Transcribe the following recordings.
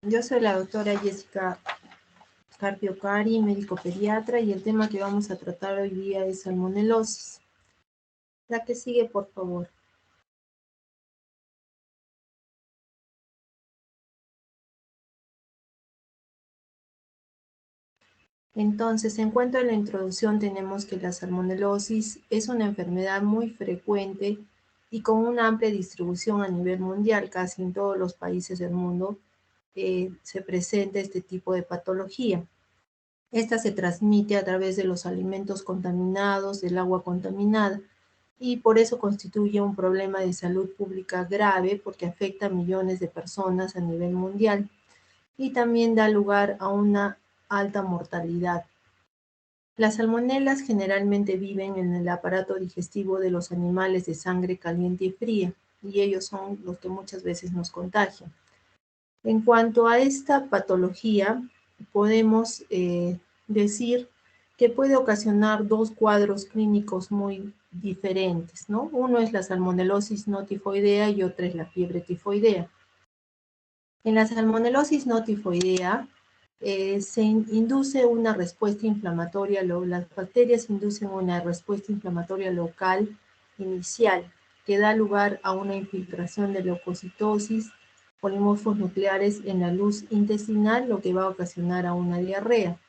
Yo soy la doctora Jessica Carpio Cari, médico pediatra, y el tema que vamos a tratar hoy día es salmonelosis. La que sigue, por favor. Entonces, en cuanto a la introducción, tenemos que la salmonelosis es una enfermedad muy frecuente y con una amplia distribución a nivel mundial. Casi en todos los países del mundo se presenta este tipo de patología. Esta se transmite a través de los alimentos contaminados, del agua contaminada, y por eso constituye un problema de salud pública grave porque afecta a millones de personas a nivel mundial y también da lugar a una alta mortalidad. Las salmonelas generalmente viven en el aparato digestivo de los animales de sangre caliente y fría, y ellos son los que muchas veces nos contagian. En cuanto a esta patología, podemos decir que puede ocasionar dos cuadros clínicos muy diferentes, ¿no? Uno es la salmonelosis no tifoidea y otra es la fiebre tifoidea. En la salmonelosis no tifoidea se induce una respuesta inflamatoria, las bacterias inducen una respuesta inflamatoria local inicial que da lugar a una infiltración de leucocitosis, polimorfos nucleares en la luz intestinal, lo que va a ocasionar a una diarrea.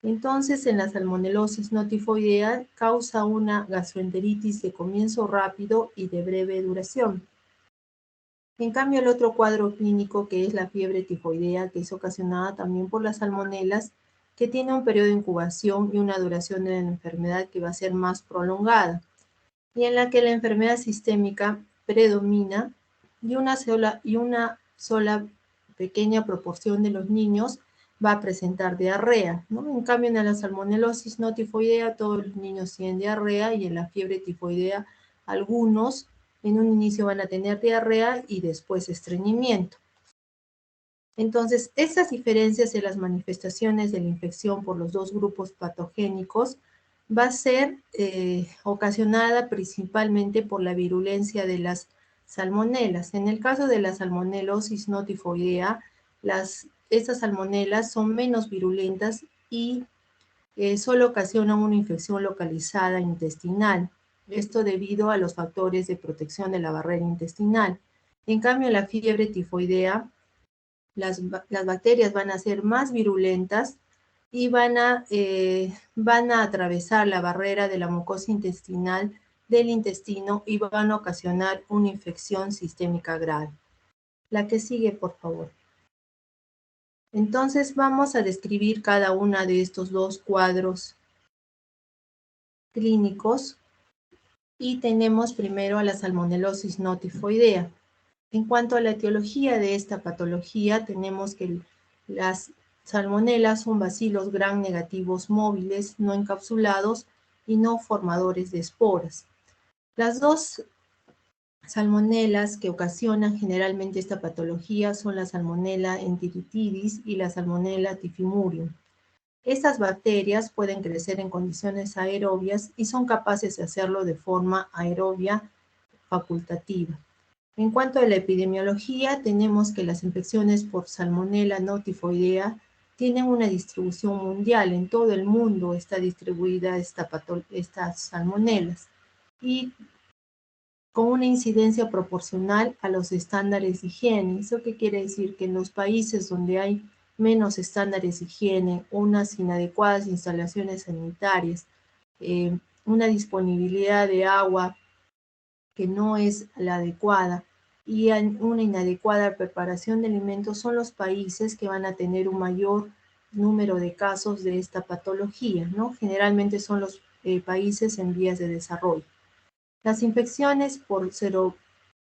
Entonces, en la salmonelosis no tifoidea causa una gastroenteritis de comienzo rápido y de breve duración. En cambio, el otro cuadro clínico, que es la fiebre tifoidea, que es ocasionada también por las salmonelas, que tiene un periodo de incubación y una duración de la enfermedad que va a ser más prolongada, y en la que la enfermedad sistémica predomina y una sola pequeña proporción de los niños va a presentar diarrea, ¿no? En cambio, en la salmonelosis no tifoidea, todos los niños tienen diarrea, y en la fiebre tifoidea, algunos en un inicio van a tener diarrea y después estreñimiento. Entonces, esas diferencias en las manifestaciones de la infección por los dos grupos patogénicos va a ser ocasionada principalmente por la virulencia de las salmonelas. En el caso de la salmonelosis no tifoidea, estas salmonelas son menos virulentas y solo ocasionan una infección localizada intestinal. Esto debido a los factores de protección de la barrera intestinal. En cambio, la fiebre tifoidea, las bacterias van a ser más virulentas y van a atravesar la barrera de la mucosa intestinal del intestino y van a ocasionar una infección sistémica grave. La que sigue, por favor. Entonces vamos a describir cada una de estos dos cuadros clínicos y tenemos primero a la salmonelosis no tifoidea. En cuanto a la etiología de esta patología, tenemos que las salmonelas son bacilos gram negativos móviles, no encapsulados y no formadores de esporas. Las dos salmonelas que ocasionan generalmente esta patología son la salmonella enteritidis y la salmonella typhimurium. Estas bacterias pueden crecer en condiciones aerobias y son capaces de hacerlo de forma aerobia facultativa. En cuanto a la epidemiología, tenemos que las infecciones por salmonella no tifoidea tienen una distribución mundial. En todo el mundo está distribuida estas salmonelas y con una incidencia proporcional a los estándares de higiene. ¿Eso qué quiere decir? Que en los países donde hay menos estándares de higiene, unas inadecuadas instalaciones sanitarias, una disponibilidad de agua que no es la adecuada y una inadecuada preparación de alimentos, son los países que van a tener un mayor número de casos de esta patología, ¿no? Generalmente son los países en vías de desarrollo. Las infecciones por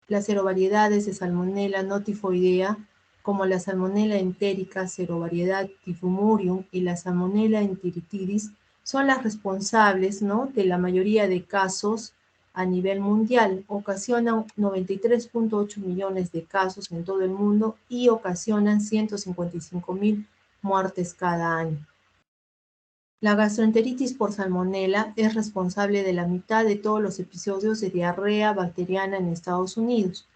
las serovariedades de salmonella no tifoidea, como la salmonella entérica serovariedad typhimurium y la salmonella enteritidis, son las responsables, ¿no?, de la mayoría de casos a nivel mundial. Ocasionan 93.8 millones de casos en todo el mundo y ocasionan 155.000 muertes cada año. La gastroenteritis por salmonella es responsable de la mitad de todos los episodios de diarrea bacteriana en Estados Unidos.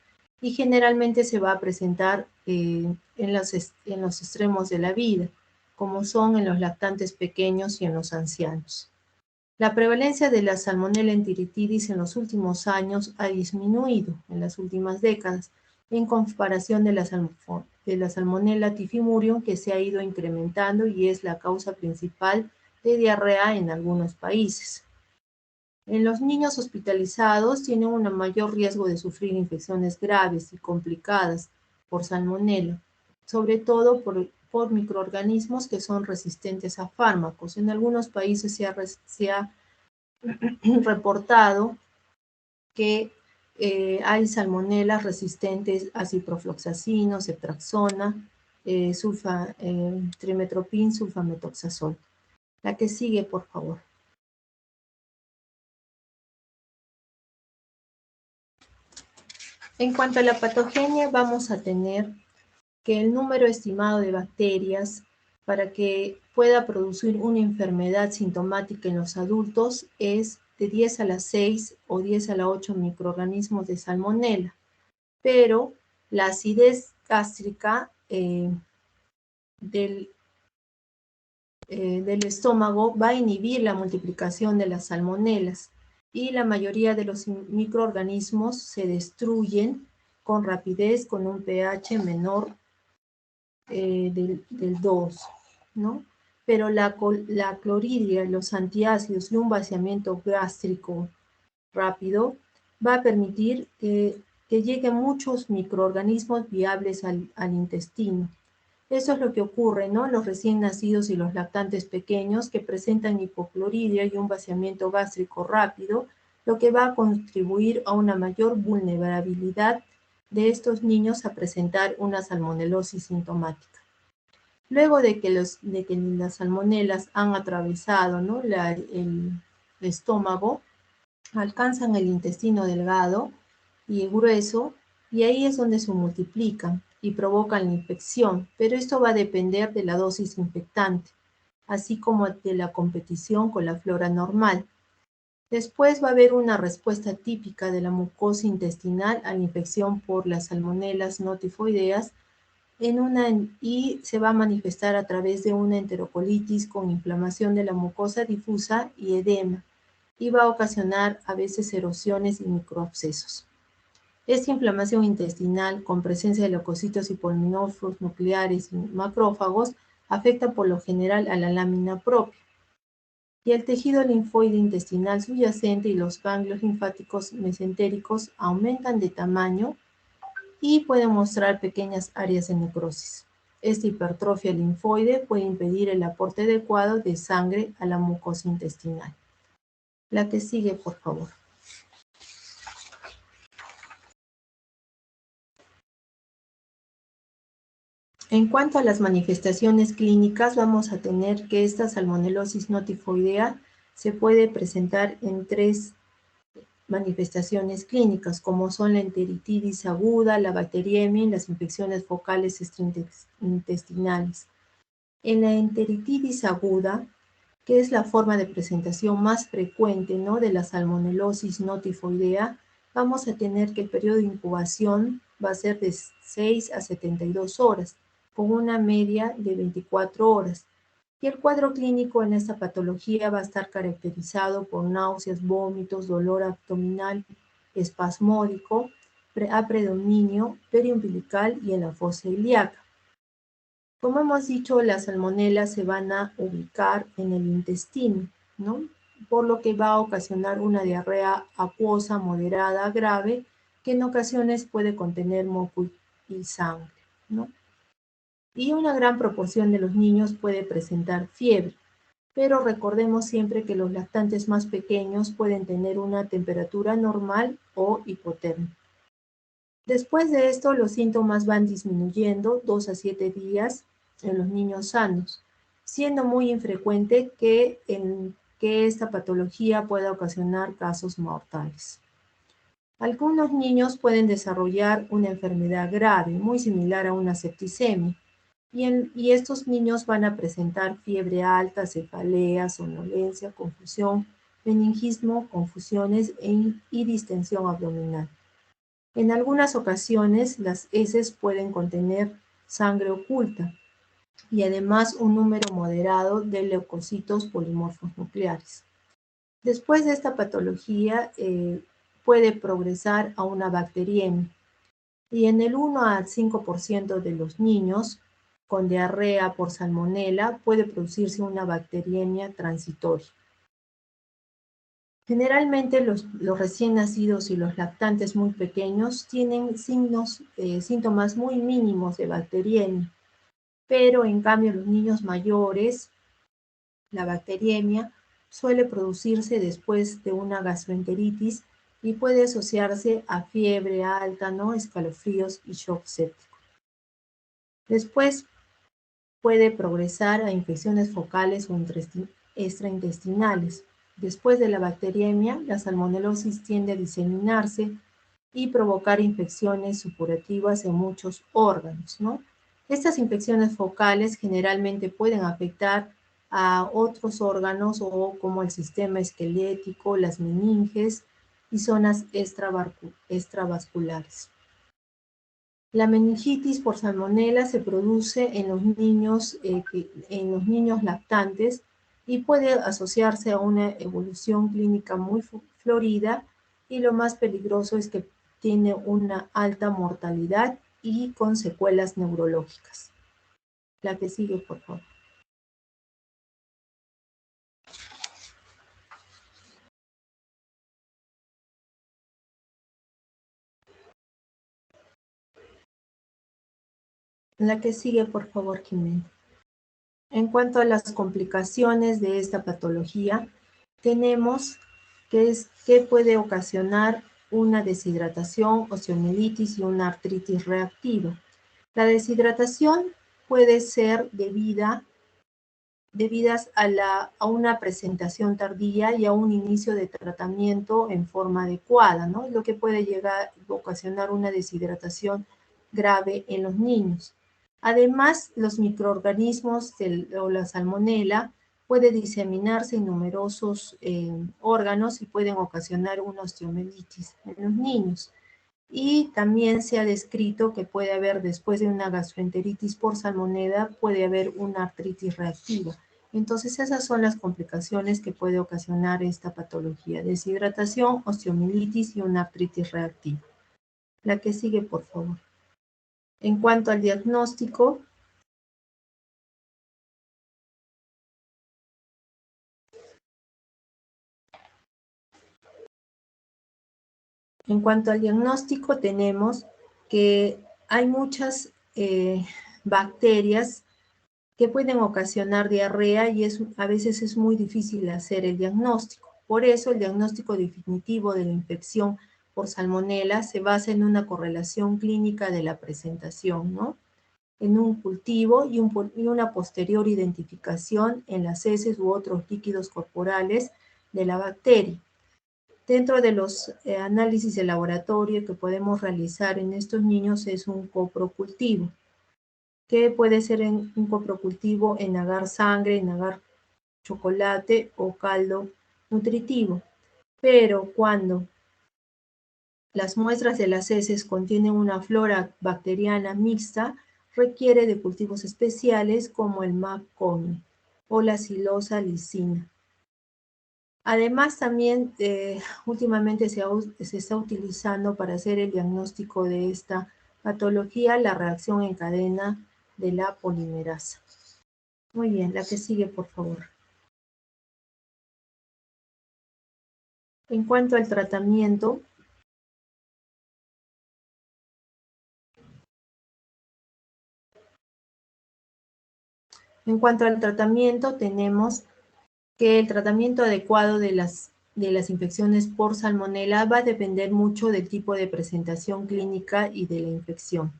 y generalmente se va a presentar en los extremos de la vida, como son en los lactantes pequeños y en los ancianos. La prevalencia de la Salmonella enteritidis en los últimos años ha disminuido en las últimas décadas, en comparación de la Salmonella typhimurium, que se ha ido incrementando y es la causa principal de diarrea en algunos países. En los niños hospitalizados tienen un mayor riesgo de sufrir infecciones graves y complicadas por salmonela, sobre todo por microorganismos que son resistentes a fármacos. En algunos países se ha reportado que hay salmonelas resistentes a ciprofloxacino, ceftriaxona, trimetoprim, sulfametoxazol. La que sigue, por favor. En cuanto a la patogenia, vamos a tener que el número estimado de bacterias para que pueda producir una enfermedad sintomática en los adultos es de 10 a la 6 o 10 a la 8 microorganismos de salmonela, pero la acidez gástrica del estómago va a inhibir la multiplicación de las salmonelas y la mayoría de los microorganismos se destruyen con rapidez con un pH menor del 2, ¿no? Pero la clorhidria, los antiácidos y un vaciamiento gástrico rápido va a permitir que lleguen muchos microorganismos viables al intestino. Eso es lo que ocurre, ¿no? Los recién nacidos y los lactantes pequeños que presentan hipoclorhidria y un vaciamiento gástrico rápido, lo que va a contribuir a una mayor vulnerabilidad de estos niños a presentar una salmonelosis sintomática. Luego de que las salmonelas han atravesado, ¿no?, el estómago, alcanzan el intestino delgado y grueso, y ahí es donde se multiplican y provocan la infección, pero esto va a depender de la dosis infectante, así como de la competición con la flora normal. Después va a haber una respuesta típica de la mucosa intestinal a la infección por las salmonelas no tifoideas y se va a manifestar a través de una enterocolitis con inflamación de la mucosa difusa y edema, y va a ocasionar a veces erosiones y microabscesos. Esta inflamación intestinal con presencia de leucocitos y polinomorfos nucleares y macrófagos afecta por lo general a la lámina propia. Y el tejido linfoide intestinal subyacente y los ganglios linfáticos mesentéricos aumentan de tamaño y pueden mostrar pequeñas áreas de necrosis. Esta hipertrofia linfoide puede impedir el aporte adecuado de sangre a la mucosa intestinal. La que sigue, por favor. En cuanto a las manifestaciones clínicas, vamos a tener que esta salmonelosis no tifoidea se puede presentar en 3 manifestaciones clínicas, como son la enteritidis aguda, la bacteriemia y las infecciones focales intestinales. En la enteritidis aguda, que es la forma de presentación más frecuente, ¿no?, de la salmonelosis no tifoidea, vamos a tener que el periodo de incubación va a ser de 6 a 72 horas, con una media de 24 horas. Y el cuadro clínico en esta patología va a estar caracterizado por náuseas, vómitos, dolor abdominal espasmódico, a predominio periumbilical y en la fosa ilíaca. Como hemos dicho, las salmonelas se van a ubicar en el intestino, ¿no?, por lo que va a ocasionar una diarrea acuosa moderada grave que en ocasiones puede contener moco y sangre, ¿no? Y una gran proporción de los niños puede presentar fiebre, pero recordemos siempre que los lactantes más pequeños pueden tener una temperatura normal o hipotermia. Después de esto, los síntomas van disminuyendo 2 a 7 días en los niños sanos, siendo muy infrecuente que esta patología pueda ocasionar casos mortales. Algunos niños pueden desarrollar una enfermedad grave, muy similar a una septicemia, y estos niños van a presentar fiebre alta, cefalea, somnolencia, confusión, meningismo, confusiones y distensión abdominal. En algunas ocasiones, las heces pueden contener sangre oculta y además un número moderado de leucocitos polimorfos nucleares. Después de esta patología, puede progresar a una bacteriemia y en el 1 al 5% de los niños con diarrea por salmonela puede producirse una bacteriemia transitoria. Generalmente los recién nacidos y los lactantes muy pequeños tienen síntomas muy mínimos de bacteriemia, pero en cambio los niños mayores, la bacteriemia suele producirse después de una gastroenteritis y puede asociarse a fiebre alta, ¿no? Escalofríos y shock séptico. Después puede progresar a infecciones focales o extraintestinales. Después de la bacteriemia, la salmonelosis tiende a diseminarse y provocar infecciones supurativas en muchos órganos, ¿no? Estas infecciones focales generalmente pueden afectar a otros órganos o como el sistema esquelético, las meninges y zonas extravasculares. La meningitis por salmonela se produce en en los niños lactantes y puede asociarse a una evolución clínica muy florida y lo más peligroso es que tiene una alta mortalidad y con secuelas neurológicas. La que sigue, por favor. La que sigue, por favor, Jimena. En cuanto a las complicaciones de esta patología, tenemos que puede ocasionar una deshidratación, osteomielitis y una artritis reactiva. La deshidratación puede ser debidas a una presentación tardía y a un inicio de tratamiento en forma adecuada, ¿no? Lo que puede llegar a ocasionar una deshidratación grave en los niños. Además, los microorganismos o la salmonela puede diseminarse en numerosos órganos y pueden ocasionar una osteomielitis en los niños. Y también se ha descrito que puede haber, después de una gastroenteritis por salmonela, puede haber una artritis reactiva. Entonces, esas son las complicaciones que puede ocasionar esta patología: deshidratación, osteomielitis y una artritis reactiva. La que sigue, por favor. En cuanto al diagnóstico, tenemos que hay muchas bacterias que pueden ocasionar diarrea y a veces es muy difícil hacer el diagnóstico. Por eso el diagnóstico definitivo de la infección por salmonela se basa en una correlación clínica de la presentación, ¿no? En un cultivo y una posterior identificación en las heces u otros líquidos corporales de la bacteria. Dentro de los análisis de laboratorio que podemos realizar en estos niños es un coprocultivo, que puede ser un coprocultivo en agar sangre, en agar chocolate o caldo nutritivo. Pero cuando las muestras de las heces contienen una flora bacteriana mixta, requiere de cultivos especiales como el MAP-CONI o la silosa lisina. Además, también últimamente se está utilizando para hacer el diagnóstico de esta patología la reacción en cadena de la polimerasa. Muy bien, la que sigue, por favor. En cuanto al tratamiento, tenemos que el tratamiento adecuado de las infecciones por salmonela va a depender mucho del tipo de presentación clínica y de la infección.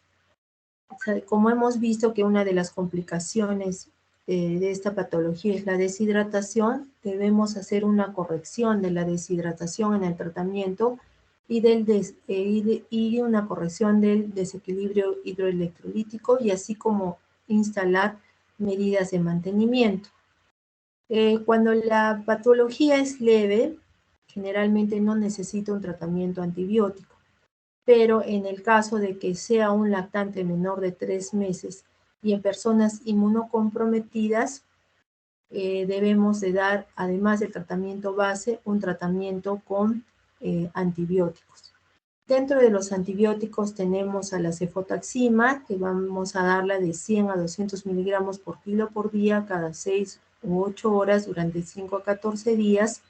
O sea, como hemos visto que una de las complicaciones de esta patología es la deshidratación, debemos hacer una corrección de la deshidratación en el tratamiento y una corrección del desequilibrio hidroelectrolítico y así como instalar medidas de mantenimiento. Cuando la patología es leve, generalmente no necesita un tratamiento antibiótico. pero en el caso de que sea un lactante menor de 3 meses y en personas inmunocomprometidas, debemos de dar, además del tratamiento base, un tratamiento con antibióticos. Dentro de los antibióticos tenemos a la cefotaxima, que vamos a darla de 100 a 200 miligramos por kilo por día cada 6 u 8 horas durante 5 a 14 días.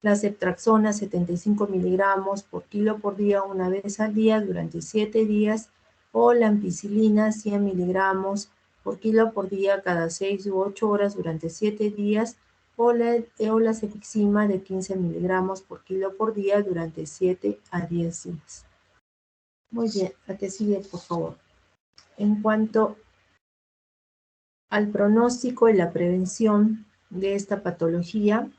La ceftraxona 75 miligramos por kilo por día una vez al día durante 7 días. O la ampicilina 100 miligramos por kilo por día cada 6 u 8 horas durante 7 días. O la cefixima de 15 miligramos por kilo por día durante 7 a 10 días. Muy bien, la que sigue, por favor. En cuanto al pronóstico y la prevención de esta patología,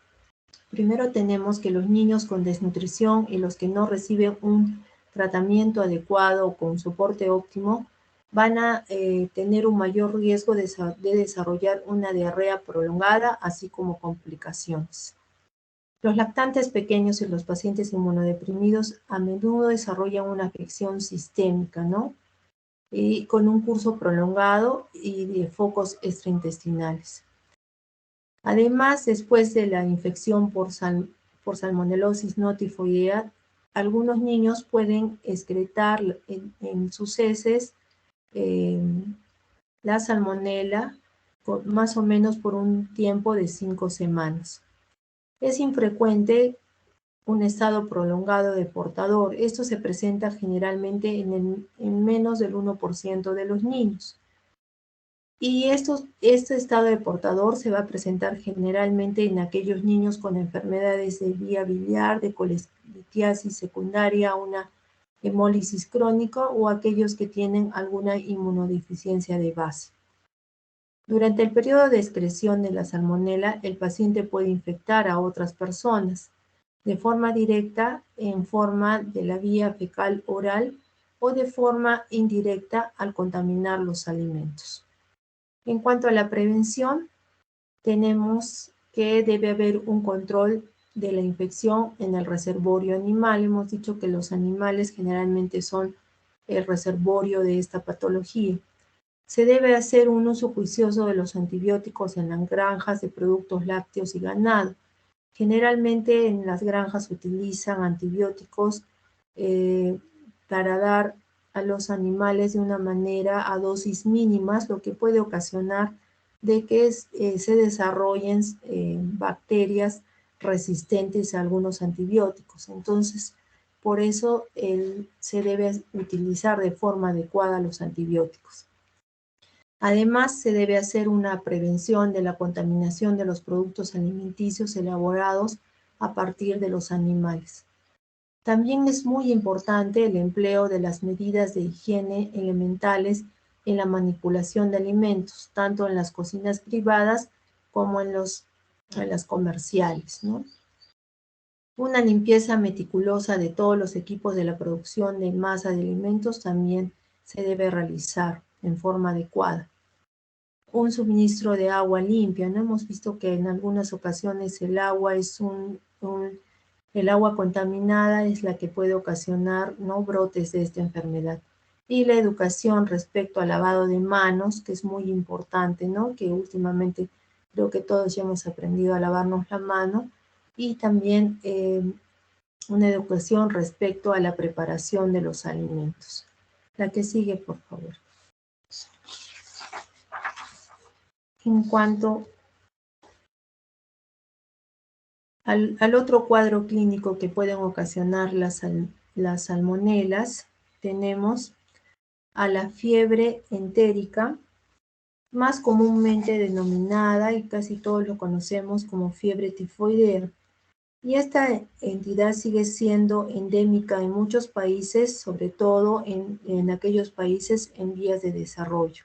primero tenemos que los niños con desnutrición y los que no reciben un tratamiento adecuado o con soporte óptimo van a tener un mayor riesgo de desarrollar una diarrea prolongada, así como complicaciones. Los lactantes pequeños y los pacientes inmunodeprimidos a menudo desarrollan una afección sistémica, ¿no? Y con un curso prolongado y de focos extraintestinales. Además, después de la infección por salmonelosis no tifoidea, algunos niños pueden excretar en sus heces la salmonela más o menos por un tiempo de 5 semanas. Es infrecuente un estado prolongado de portador. Esto se presenta generalmente en menos del 1% de los niños. Y este estado de portador se va a presentar generalmente en aquellos niños con enfermedades de vía biliar, de colelitiasis secundaria, una hemólisis crónica o aquellos que tienen alguna inmunodeficiencia de base. Durante el periodo de excreción de la salmonela, el paciente puede infectar a otras personas de forma directa en forma de la vía fecal oral o de forma indirecta al contaminar los alimentos. En cuanto a la prevención, tenemos que debe haber un control de la infección en el reservorio animal. Hemos dicho que los animales generalmente son el reservorio de esta patología. Se debe hacer un uso juicioso de los antibióticos en las granjas de productos lácteos y ganado. Generalmente en las granjas se utilizan antibióticos para dar a los animales de una manera a dosis mínimas, lo que puede ocasionar de que se desarrollen bacterias resistentes a algunos antibióticos. Entonces, por eso se debe utilizar de forma adecuada los antibióticos. Además, se debe hacer una prevención de la contaminación de los productos alimenticios elaborados a partir de los animales. También es muy importante el empleo de las medidas de higiene elementales en la manipulación de alimentos, tanto en las cocinas privadas como en las comerciales, ¿no? Una limpieza meticulosa de todos los equipos de la producción de masa de alimentos también se debe realizar en forma adecuada. Un suministro de agua limpia, ¿no? Hemos visto que en algunas ocasiones el agua es el agua contaminada es la que puede ocasionar, ¿no?, brotes de esta enfermedad. Y la educación respecto al lavado de manos, que es muy importante, ¿no? Que últimamente creo que todos ya hemos aprendido a lavarnos la mano. Y también una educación respecto a la preparación de los alimentos. La que sigue, por favor. En cuanto al otro cuadro clínico que pueden ocasionar las salmonelas, tenemos a la fiebre entérica, más comúnmente denominada, y casi todos lo conocemos como fiebre tifoidea. Y esta entidad sigue siendo endémica en muchos países, sobre todo en aquellos países en vías de desarrollo,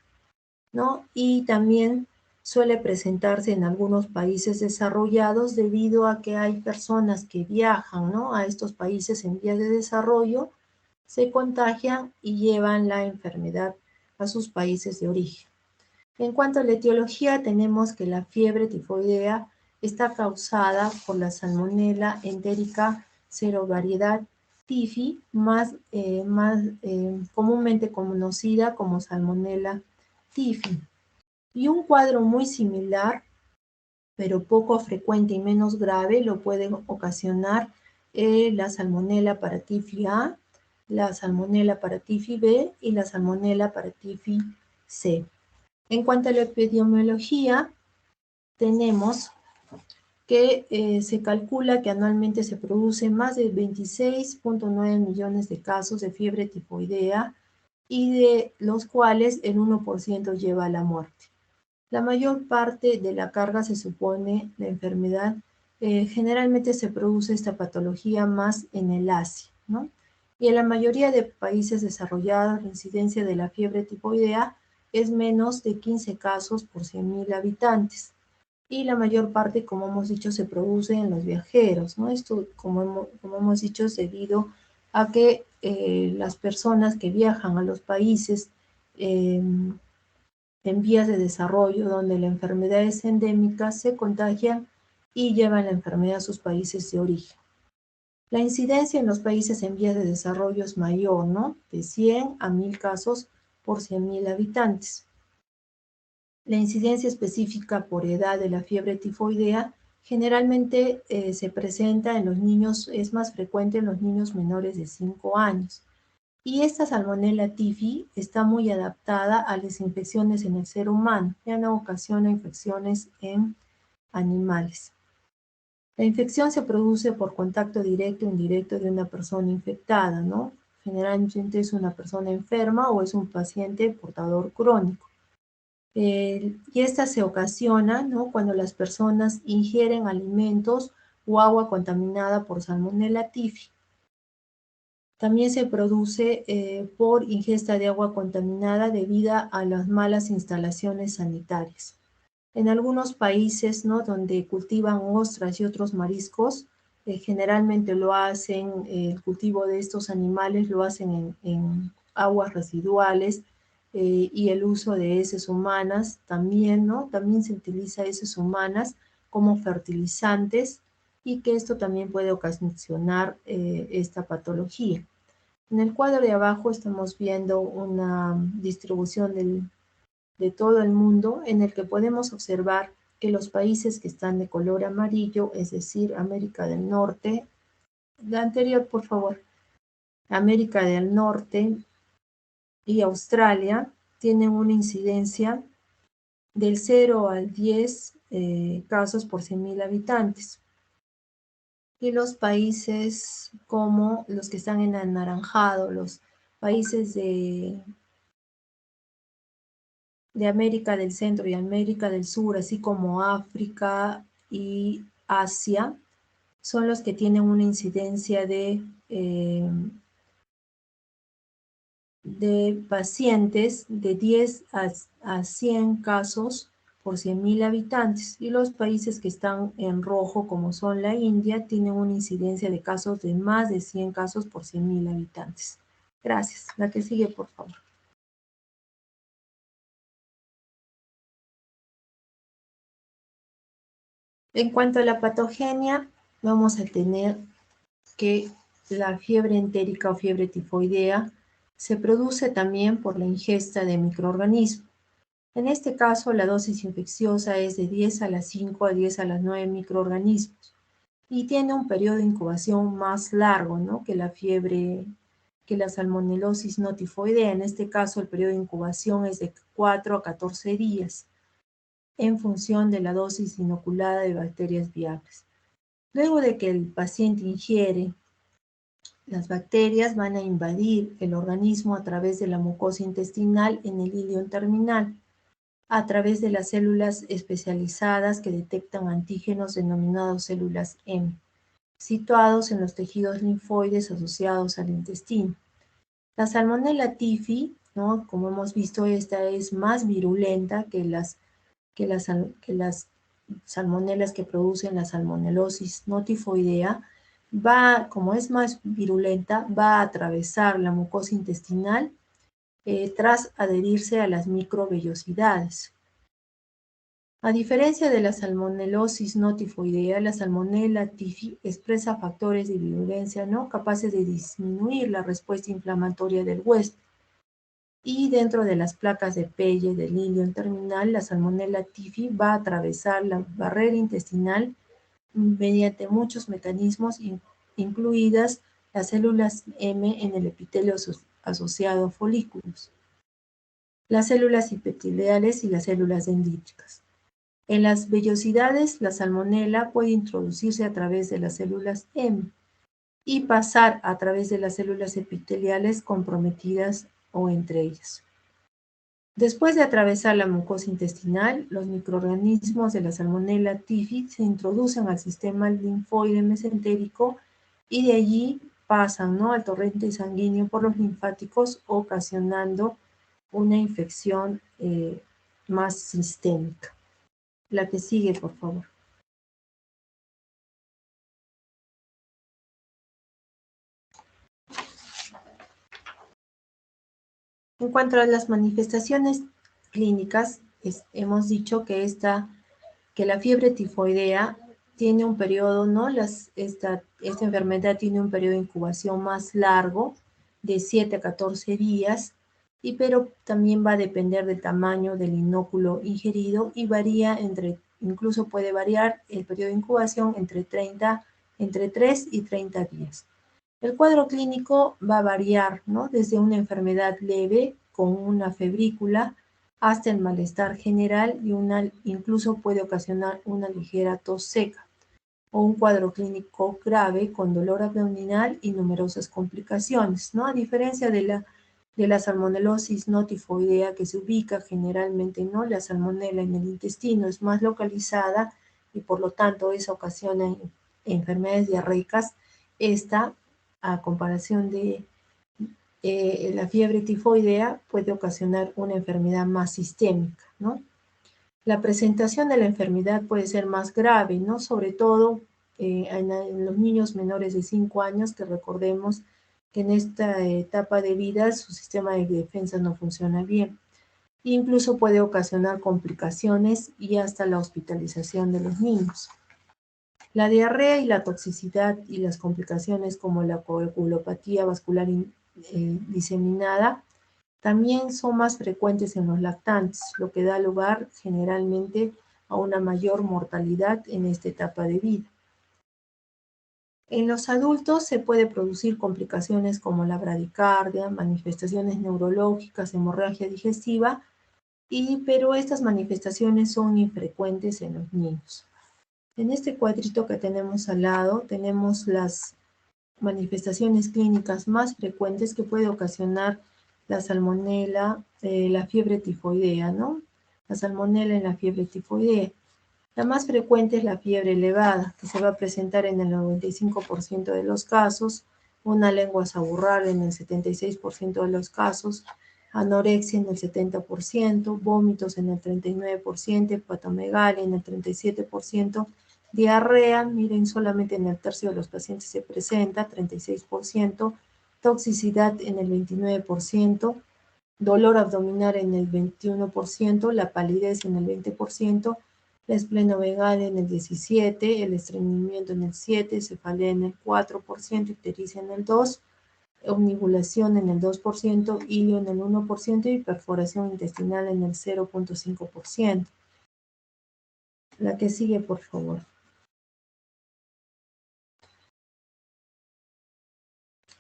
¿no? Y también suele presentarse en algunos países desarrollados debido a que hay personas que viajan, ¿no?, a estos países en vías de desarrollo, se contagian y llevan la enfermedad a sus países de origen. En cuanto a la etiología, tenemos que la fiebre tifoidea está causada por la Salmonella Enterica serovariedad, tifi, más comúnmente conocida como Salmonella tifi. Y un cuadro muy similar, pero poco frecuente y menos grave, lo pueden ocasionar la Salmonella paratifi A, la Salmonella paratifi B y la Salmonella paratifi C. En cuanto a la epidemiología, tenemos que se calcula que anualmente se producen más de 26.9 millones de casos de fiebre tifoidea y de los cuales el 1% lleva a la muerte. La mayor parte de la carga se supone la enfermedad. Generalmente se produce esta patología más en el Asia, ¿no? Y en la mayoría de países desarrollados, la incidencia de la fiebre tifoidea es menos de 15 casos por 100.000 habitantes. Y la mayor parte, como hemos dicho, se produce en los viajeros, ¿no? Esto, como hemos dicho, es debido a que las personas que viajan a los países en vías de desarrollo, donde la enfermedad es endémica, se contagian y llevan la enfermedad a sus países de origen. La incidencia en los países en vías de desarrollo es mayor, ¿no? De 100 a 1000 casos por 100.000 habitantes. La incidencia específica por edad de la fiebre tifoidea generalmente se presenta en los niños, es más frecuente en los niños menores de 5 años. Y esta Salmonella tifi está muy adaptada a las infecciones en el ser humano, ya no ocasiona infecciones en animales. La infección se produce por contacto directo o indirecto de una persona infectada, ¿no? Generalmente es una persona enferma o es un paciente portador crónico. Y esta se ocasiona, ¿no?, cuando las personas ingieren alimentos o agua contaminada por Salmonella tifi. También se produce por ingesta de agua contaminada debido a las malas instalaciones sanitarias. En algunos países, ¿no?, donde cultivan ostras y otros mariscos, generalmente lo hacen, el cultivo de estos animales lo hacen en aguas residuales, y el uso de heces humanas también, ¿no? También se utiliza heces humanas como fertilizantes y que esto también puede ocasionar esta patología. En el cuadro de abajo estamos viendo una distribución de todo el mundo en el que podemos observar que los países que están de color amarillo, es decir, América del Norte, la anterior por favor, América del Norte y Australia, tienen una incidencia del 0 al 10 casos por 100.000 habitantes. Y los países como los que están en anaranjado, los países de América del Centro y América del Sur, así como África y Asia, son los que tienen una incidencia de pacientes de 10 a 100 casos por 100.000 habitantes, y los países que están en rojo, como son la India, tienen una incidencia de casos de más de 100 casos por 100.000 habitantes. Gracias. La que sigue, por favor. En cuanto a la patogenia, vamos a tener que la fiebre entérica o fiebre tifoidea se produce también por la ingesta de microorganismos. En este caso, la dosis infecciosa es de 10 a las 5 a 10 a las 9 microorganismos y tiene un periodo de incubación más largo, ¿no?, que la fiebre, que la salmonelosis no tifoidea. En este caso, el periodo de incubación es de 4 a 14 días en función de la dosis inoculada de bacterias viables. Luego de que el paciente ingiere, las bacterias van a invadir el organismo a través de la mucosa intestinal en el ilion terminal, a través de las células especializadas que detectan antígenos denominados células M, situados en los tejidos linfoides asociados al intestino. La Salmonella tifi, ¿no?, como hemos visto, esta es más virulenta que las salmonelas que producen la salmonelosis no tifoidea. Como es más virulenta, va a atravesar la mucosa intestinal tras adherirse a las microvellosidades. A diferencia de la salmonelosis no tifoidea, la salmonella tifi expresa factores de virulencia no capaces de disminuir la respuesta inflamatoria del huésped. Y dentro de las placas de Pelle del ilion terminal, la salmonella tifi va a atravesar la barrera intestinal mediante muchos mecanismos, incluidas las células M en el epitelio asociado a folículos, las células epiteliales y las células dendríticas. En las vellosidades, la salmonela puede introducirse a través de las células M y pasar a través de las células epiteliales comprometidas o entre ellas. Después de atravesar la mucosa intestinal, los microorganismos de la Salmonella typhi se introducen al sistema linfoide mesentérico y de allí pasan, ¿no?, al torrente sanguíneo por los linfáticos, ocasionando una infección más sistémica. La que sigue, por favor. En cuanto a las manifestaciones clínicas, hemos dicho que la fiebre tifoidea tiene un periodo, ¿no? Esta enfermedad tiene un periodo de incubación más largo, de 7 a 14 días, pero también va a depender del tamaño del inóculo ingerido y incluso puede variar el periodo de incubación entre 3 y 30 días. El cuadro clínico va a variar, ¿no?, desde una enfermedad leve con una febrícula hasta el malestar general y incluso puede ocasionar una ligera tos seca o un cuadro clínico grave con dolor abdominal y numerosas complicaciones, ¿no? A diferencia de la salmonelosis no tifoidea, que se ubica generalmente, ¿no?, la salmonela en el intestino es más localizada y por lo tanto eso ocasiona enfermedades diarreicas. Esta, a comparación de la fiebre tifoidea, puede ocasionar una enfermedad más sistémica, ¿no? La presentación de la enfermedad puede ser más grave, ¿no?, sobre todo en los niños menores de 5 años, que recordemos que en esta etapa de vida su sistema de defensa no funciona bien. Incluso puede ocasionar complicaciones y hasta la hospitalización de los niños. La diarrea y la toxicidad y las complicaciones como la coagulopatía vascular diseminada también son más frecuentes en los lactantes, lo que da lugar generalmente a una mayor mortalidad en esta etapa de vida. En los adultos se puede producir complicaciones como la bradicardia, manifestaciones neurológicas, hemorragia digestiva, pero estas manifestaciones son infrecuentes en los niños. En este cuadrito que tenemos al lado tenemos las manifestaciones clínicas más frecuentes que puede ocasionar la salmonela, la fiebre tifoidea, ¿no? La salmonela en la fiebre tifoidea. La más frecuente es la fiebre elevada, que se va a presentar en el 95% de los casos, una lengua saburral en el 76% de los casos, anorexia en el 70%, vómitos en el 39%, hepatomegalia en el 37%, diarrea, miren, solamente en el tercio de los pacientes se presenta, 36%, toxicidad en el 29%, dolor abdominal en el 21%, la palidez en el 20%, la esplenomegalia en el 17%, el estreñimiento en el 7%, cefalea en el 4%, ictericia en el 2%, omnivulación en el 2%, hilio en el 1% y perforación intestinal en el 0.5%. La que sigue, por favor.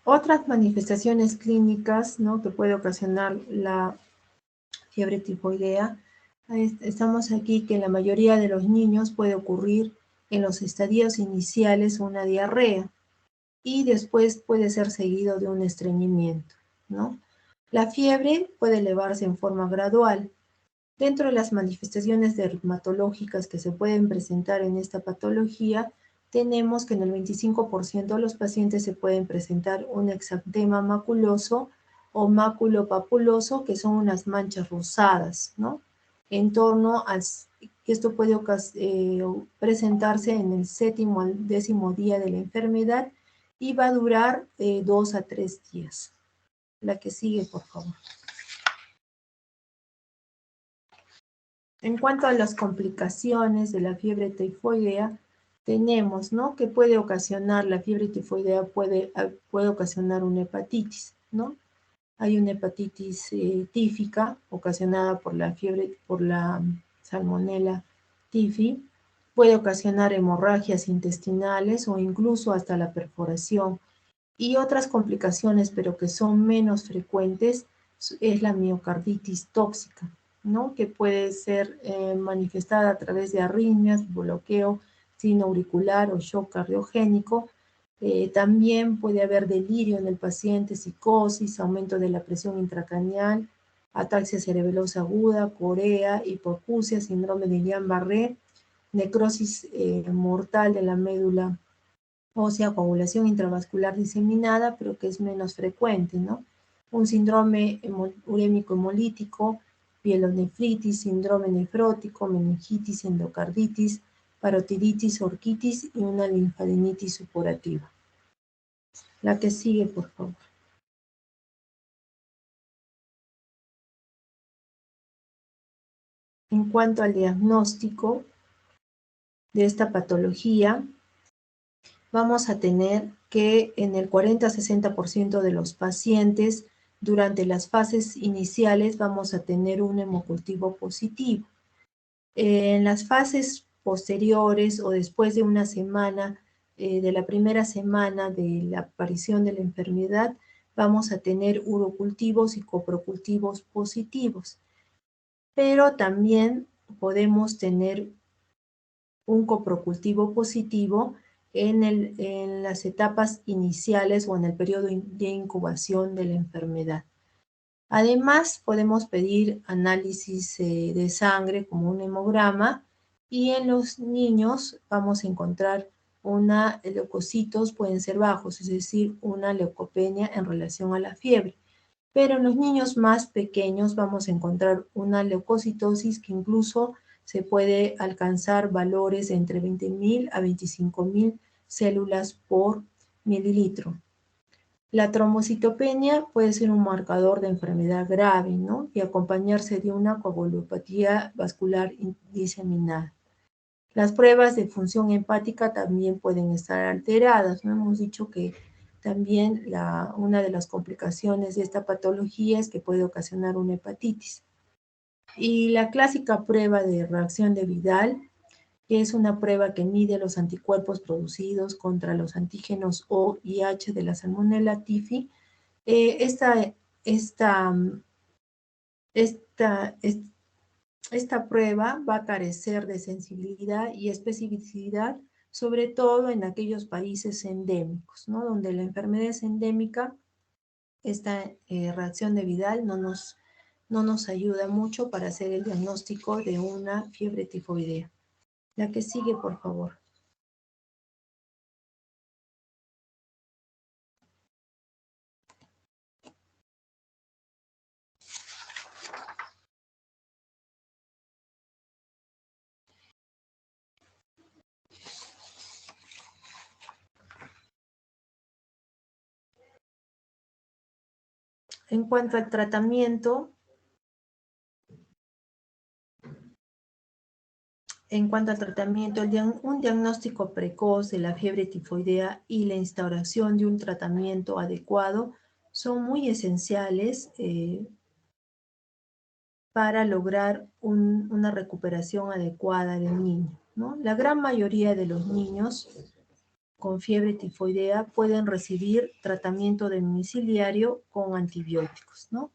Otras manifestaciones clínicas, ¿no?, que puede ocasionar la fiebre tifoidea. Estamos aquí que en la mayoría de los niños puede ocurrir en los estadios iniciales una diarrea y después puede ser seguido de un estreñimiento, ¿no? La fiebre puede elevarse en forma gradual. Dentro de las manifestaciones dermatológicas que se pueden presentar en esta patología, tenemos que en el 25% de los pacientes se pueden presentar un exantema maculoso o maculopapuloso, que son unas manchas rosadas, ¿no? Esto puede presentarse en el 7º al 10º día de la enfermedad y va a durar 2 a 3 días. La que sigue, por favor. En cuanto a las complicaciones de la fiebre tifoidea, tenemos, ¿no? Que puede ocasionar, la fiebre tifoidea puede ocasionar una hepatitis, ¿no? Hay una hepatitis tífica ocasionada por la fiebre, por la Salmonella tifi. Puede ocasionar hemorragias intestinales o incluso hasta la perforación. Y otras complicaciones, pero que son menos frecuentes, es la miocarditis tóxica, ¿no? Que puede ser manifestada a través de arritmias, bloqueo sinoauricular o shock cardiogénico. También puede haber delirio en el paciente, psicosis, aumento de la presión intracraneal, ataxia cerebelosa aguda, corea, hipoacusia, síndrome de Guillain-Barré, necrosis mortal de la médula ósea, coagulación intravascular diseminada, pero que es menos frecuente, ¿no? Un síndrome urémico hemolítico, pielonefritis, síndrome nefrótico, meningitis, endocarditis, parotiditis, orquitis y una linfadenitis supurativa. La que sigue, por favor. En cuanto al diagnóstico de esta patología, vamos a tener que en el 40-60% de los pacientes, durante las fases iniciales, vamos a tener un hemocultivo positivo. En las fases posteriores o después de una semana, de la primera semana de la aparición de la enfermedad, vamos a tener urocultivos y coprocultivos positivos. Pero también podemos tener un coprocultivo positivo en las etapas iniciales o en el periodo de incubación de la enfermedad. Además, podemos pedir análisis de sangre como un hemograma y en los niños vamos a encontrar leucocitos pueden ser bajos, es decir, una leucopenia en relación a la fiebre. Pero en los niños más pequeños vamos a encontrar una leucocitosis que incluso se puede alcanzar valores entre 20.000 a 25.000 células por mililitro. La trombocitopenia puede ser un marcador de enfermedad grave, ¿no? Y acompañarse de una coagulopatía vascular diseminada. Las pruebas de función hepática también pueden estar alteradas, ¿no? Hemos dicho que también una de las complicaciones de esta patología es que puede ocasionar una hepatitis. Y la clásica prueba de reacción de Vidal, que es una prueba que mide los anticuerpos producidos contra los antígenos O y H de la Salmonella tifi. Esta prueba va a carecer de sensibilidad y especificidad, sobre todo en aquellos países endémicos, ¿no? Donde la enfermedad es endémica, esta reacción de Vidal no nos ayuda mucho para hacer el diagnóstico de una fiebre tifoidea. La que sigue, por favor. En cuanto al tratamiento, un diagnóstico precoz de la fiebre tifoidea y la instauración de un tratamiento adecuado son muy esenciales para lograr una recuperación adecuada del niño, ¿no? La gran mayoría de los niños con fiebre tifoidea pueden recibir tratamiento domiciliario con antibióticos, ¿no?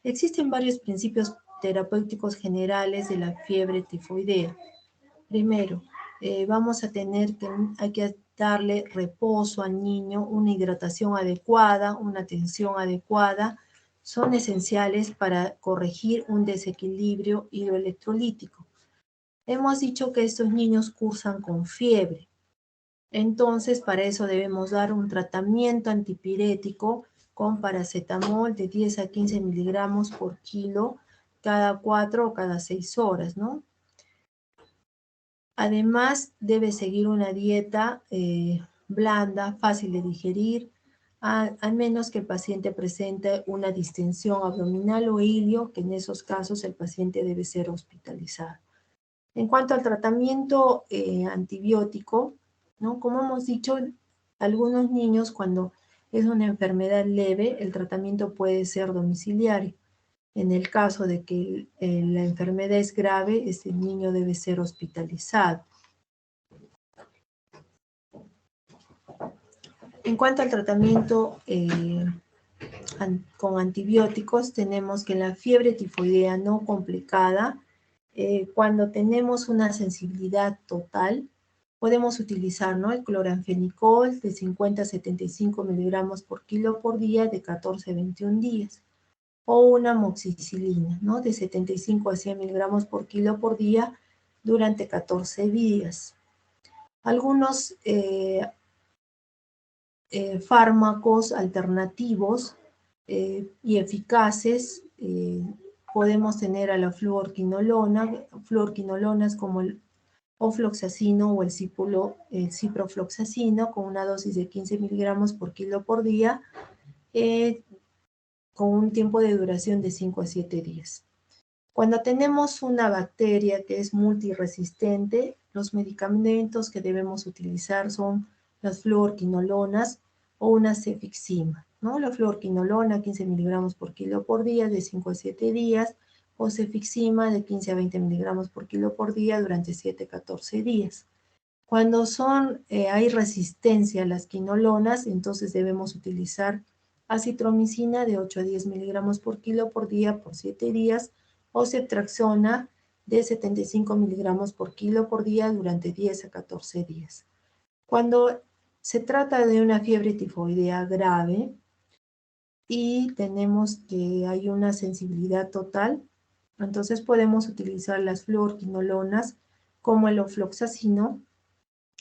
Existen varios principios terapéuticos generales de la fiebre tifoidea. Primero, vamos a hay que darle reposo al niño, una hidratación adecuada, una atención adecuada, son esenciales para corregir un desequilibrio hidroelectrolítico. Hemos dicho que estos niños cursan con fiebre. Entonces, para eso debemos dar un tratamiento antipirético con paracetamol de 10 a 15 miligramos por kilo cada 4 o cada 6 horas, ¿no? Además, debe seguir una dieta blanda, fácil de digerir, al menos que el paciente presente una distensión abdominal o ilio, que en esos casos el paciente debe ser hospitalizado. En cuanto al tratamiento antibiótico, ¿no? Como hemos dicho, algunos niños cuando es una enfermedad leve, el tratamiento puede ser domiciliario. En el caso de que la enfermedad es grave, este niño debe ser hospitalizado. En cuanto al tratamiento con antibióticos, tenemos que la fiebre tifoidea no complicada, cuando tenemos una sensibilidad total, podemos utilizar, ¿no?, el cloranfenicol de 50 a 75 miligramos por kilo por día de 14 a 21 días. O una amoxicilina, ¿no?, de 75 a 100 miligramos por kilo por día durante 14 días. Algunos fármacos alternativos y eficaces, podemos tener a la fluorquinolonas como el ofloxacino o el ciprofloxacino con una dosis de 15 miligramos por kilo por día, con un tiempo de duración de 5 a 7 días. Cuando tenemos una bacteria que es multiresistente, los medicamentos que debemos utilizar son las fluorquinolonas o una cefixima, ¿no? La fluorquinolona, 15 miligramos por kilo por día, de 5 a 7 días, o cefixima, de 15 a 20 miligramos por kilo por día, durante 7 a 14 días. Cuando hay resistencia a las quinolonas, entonces debemos utilizar acitromicina de 8 a 10 miligramos por kilo por día por 7 días, o ceftriaxona de 75 miligramos por kilo por día durante 10 a 14 días. Cuando se trata de una fiebre tifoidea grave y tenemos que hay una sensibilidad total, entonces podemos utilizar las fluorquinolonas como el ofloxacino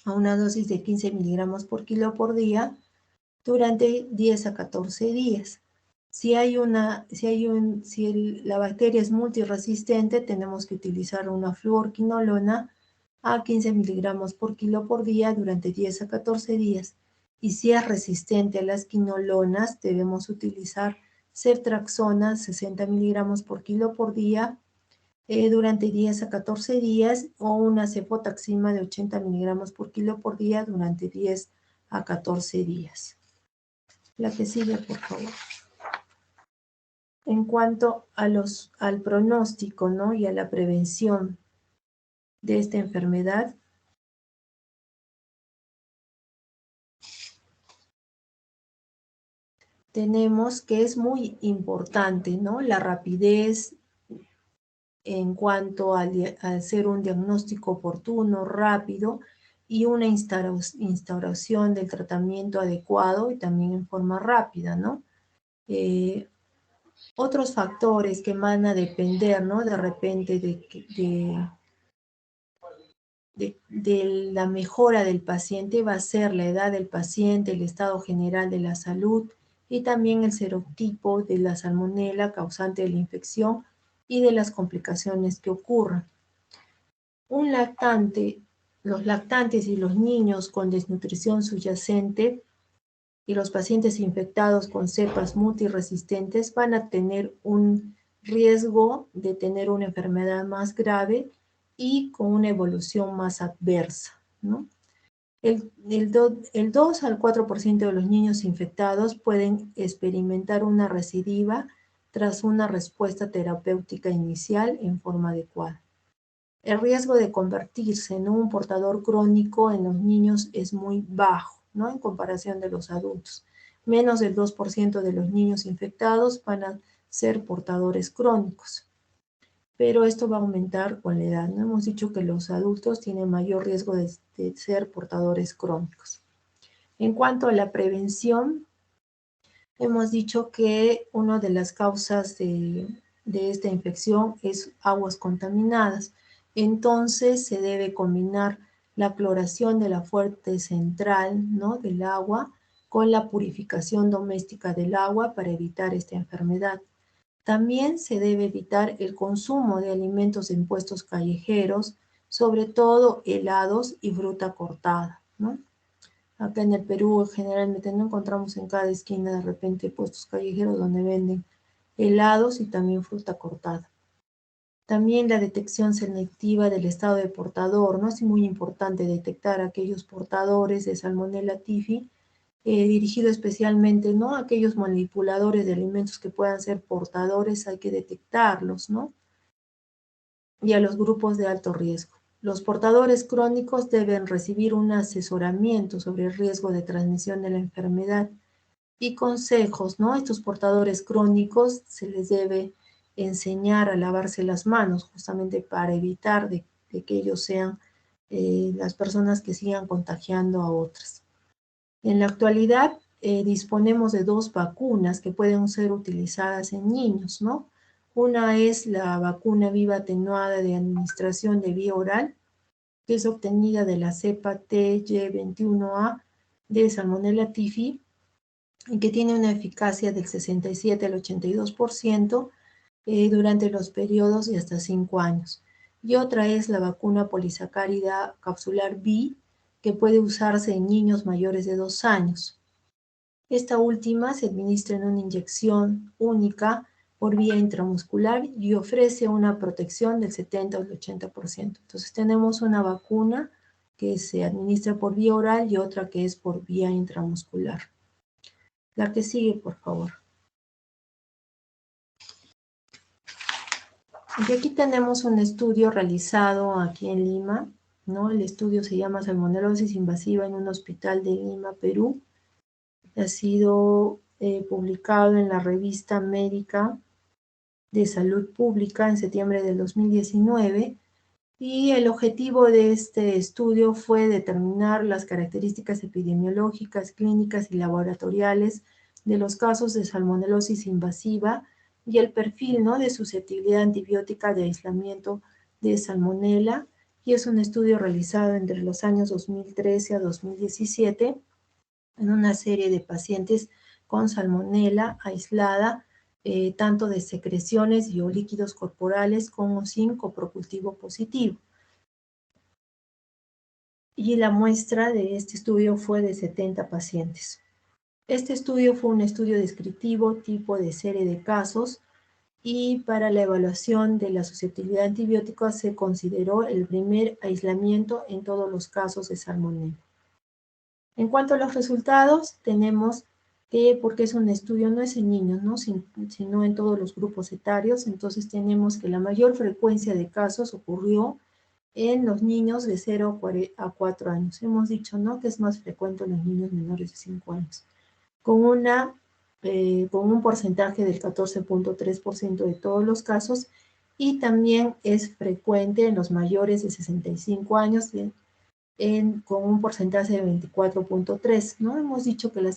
a una dosis de 15 miligramos por kilo por día durante 10 a 14 días. Si la bacteria es multiresistente, tenemos que utilizar una fluorquinolona a 15 miligramos por kilo por día durante 10 a 14 días. Y si es resistente a las quinolonas, debemos utilizar ceftriaxona 60 miligramos por kilo por día durante 10 a 14 días, o una cefotaxima de 80 miligramos por kilo por día durante 10 a 14 días. La que sigue, por favor. En cuanto al pronóstico, ¿no?, y a la prevención de esta enfermedad, tenemos que es muy importante, ¿no?, la rapidez en cuanto a hacer un diagnóstico oportuno, rápido, y una instauración del tratamiento adecuado y también en forma rápida, ¿no? Otros factores que van a depender, ¿no?, de repente de la mejora del paciente va a ser la edad del paciente, el estado general de la salud y también el serotipo de la salmonela causante de la infección y de las complicaciones que ocurran. Los lactantes y los niños con desnutrición subyacente y los pacientes infectados con cepas multiresistentes van a tener un riesgo de tener una enfermedad más grave y con una evolución más adversa, ¿no? El 2 al 4% de los niños infectados pueden experimentar una recidiva tras una respuesta terapéutica inicial en forma adecuada. El riesgo de convertirse en un portador crónico en los niños es muy bajo, ¿no?, en comparación de los adultos. Menos del 2% de los niños infectados van a ser portadores crónicos. Pero esto va a aumentar con la edad, ¿no? Hemos dicho que los adultos tienen mayor riesgo de ser portadores crónicos. En cuanto a la prevención, hemos dicho que una de las causas de esta infección es aguas contaminadas. Entonces se debe combinar la cloración de la fuente central, ¿no?, del agua con la purificación doméstica del agua para evitar esta enfermedad. También se debe evitar el consumo de alimentos en puestos callejeros, sobre todo helados y fruta cortada, ¿no? Acá en el Perú generalmente no encontramos en cada esquina de repente puestos callejeros donde venden helados y también fruta cortada. También la detección selectiva del estado de portador, ¿no? Es muy importante detectar aquellos portadores de Salmonella typhi, dirigido especialmente, ¿no? Aquellos manipuladores de alimentos que puedan ser portadores, hay que detectarlos, ¿no? Y a los grupos de alto riesgo. Los portadores crónicos deben recibir un asesoramiento sobre el riesgo de transmisión de la enfermedad y consejos, ¿no? Estos portadores crónicos se les debe enseñar a lavarse las manos justamente para evitar de que ellos sean las personas que sigan contagiando a otras. En la actualidad disponemos de 2 vacunas que pueden ser utilizadas en niños, ¿no? Una es la vacuna viva atenuada de administración de vía oral, que es obtenida de la cepa TY21A de Salmonella typhi, y que tiene una eficacia del 67 al 82% durante los periodos de hasta 5 años. Y otra es la vacuna polisacárida capsular B, que puede usarse en niños mayores de 2 años. Esta última se administra en una inyección única por vía intramuscular y ofrece una protección del 70 al 80%. Entonces tenemos una vacuna que se administra por vía oral y otra que es por vía intramuscular. La que sigue, por favor. Y aquí tenemos un estudio realizado aquí en Lima, ¿no? El estudio se llama Salmonelosis invasiva en un hospital de Lima, Perú. Ha sido publicado en la revista médica de Salud Pública en septiembre del 2019, y el objetivo de este estudio fue determinar las características epidemiológicas, clínicas y laboratoriales de los casos de salmonelosis invasiva y el perfil, ¿no?, de susceptibilidad antibiótica de aislamiento de salmonela, y es un estudio realizado entre los años 2013 a 2017 en una serie de pacientes con salmonela aislada, tanto de secreciones y o líquidos corporales como sin coprocultivo positivo. Y la muestra de este estudio fue de 70 pacientes. Este estudio fue un estudio descriptivo tipo de serie de casos, y para la evaluación de la susceptibilidad antibiótica se consideró el primer aislamiento en todos los casos de salmonela. En cuanto a los resultados, tenemos que, porque es un estudio, no es en niños, ¿no?, sino en todos los grupos etarios, entonces tenemos que la mayor frecuencia de casos ocurrió en los niños de 0 a 4 años. Hemos dicho, ¿no?, que es más frecuente en los niños menores de 5 años, con un porcentaje del 14.3% de todos los casos, y también es frecuente en los mayores de 65 años, con un porcentaje de 24.3%, ¿no? Hemos dicho que la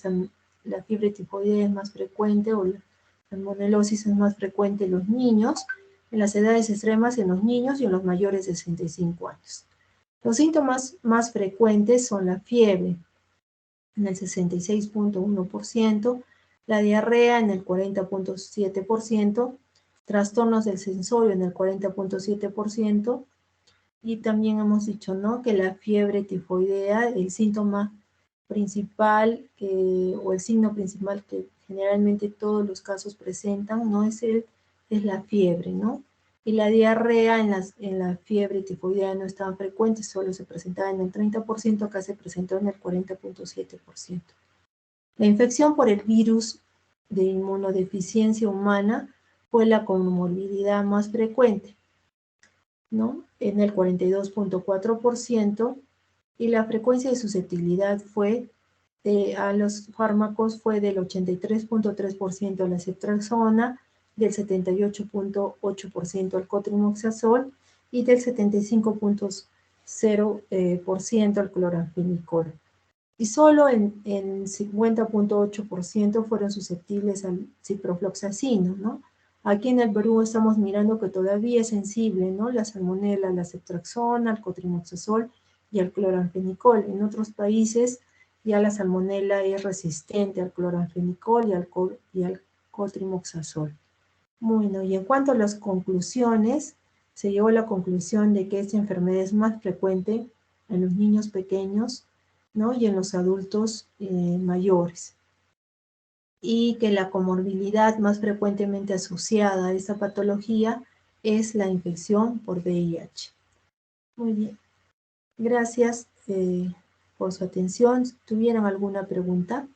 fiebre tifoidea es más frecuente, o la salmonelosis es más frecuente en los niños, en las edades extremas en los niños y en los mayores de 65 años. Los síntomas más frecuentes son la fiebre, en el 66.1%, la diarrea en el 40.7%, trastornos del sensorio en el 40.7%, y también hemos dicho, ¿no?, que la fiebre tifoidea, el síntoma principal o el signo principal que generalmente todos los casos presentan, ¿no?, es la fiebre, ¿no? Y la diarrea en la fiebre tifoidea no es tan frecuente, solo se presentaba en el 30%, acá se presentó en el 40.7%. La infección por el virus de inmunodeficiencia humana fue la comorbilidad más frecuente, ¿no?, en el 42.4%, y la frecuencia de susceptibilidad a los fármacos fue del 83.3% a la ceftriaxona, del 78.8% al cotrimoxazol y del 75.0% al cloranfenicol. Y solo en 50.8% fueron susceptibles al ciprofloxacino, ¿no? Aquí en el Perú estamos mirando que todavía es sensible, ¿no?, la salmonela, la ceftriaxona, al cotrimoxazol y al cloranfenicol. En otros países ya la salmonela es resistente al cloranfenicol y al cotrimoxazol. Bueno, y en cuanto a las conclusiones, se llegó a la conclusión de que esta enfermedad es más frecuente en los niños pequeños, ¿no?, y en los adultos mayores, y que la comorbilidad más frecuentemente asociada a esta patología es la infección por VIH. Muy bien. Gracias por su atención. ¿Tuvieron alguna pregunta?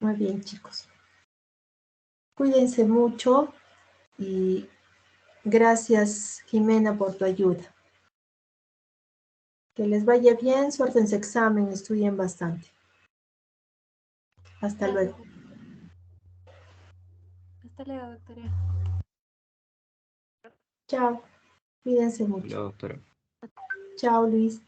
Muy bien, chicos. Cuídense mucho y gracias, Jimena, por tu ayuda. Que les vaya bien, suerte en su examen, estudien bastante. Hasta luego. Hasta luego, doctora. Chao. Cuídense Hola, mucho. doctora. Chao, Luis.